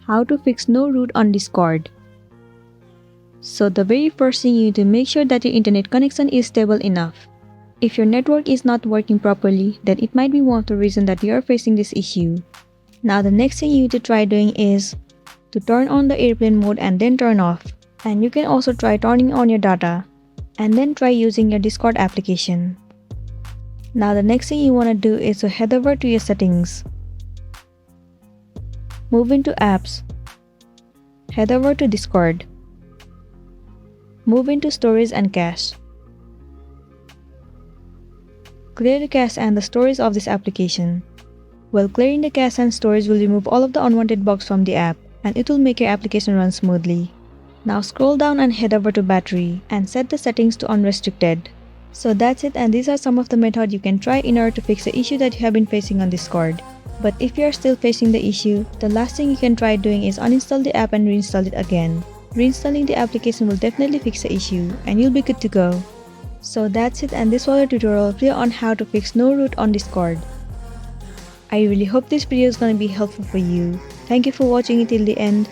How to fix no root on Discord. So the very first thing you need to make sure that your internet connection is stable enough. If your network is not working properly, then it might be one of the reasons that you are facing this issue. Now the next thing you need to try doing is to turn on the airplane mode and then turn off. And you can also try turning on your data and then try using your Discord application. Now the next thing you want to do is to head over to your settings. Move into apps. Head over to Discord. Move into storage and cache. Clear the cache and the storage of this application. While clearing the cache and storage will remove all of the unwanted bugs from the app, and it will make your application run smoothly. Now scroll down and head over to battery and set the settings to unrestricted. So that's it, and these are some of the methods you can try in order to fix the issue that you have been facing on Discord. But if you are still facing the issue, the last thing you can try doing is uninstall the app and reinstall it again. Reinstalling the application will definitely fix the issue and you'll be good to go. So that's it, and this was a tutorial video on how to fix no root on Discord. I really hope this video is gonna be helpful for you. Thank you for watching it till the end.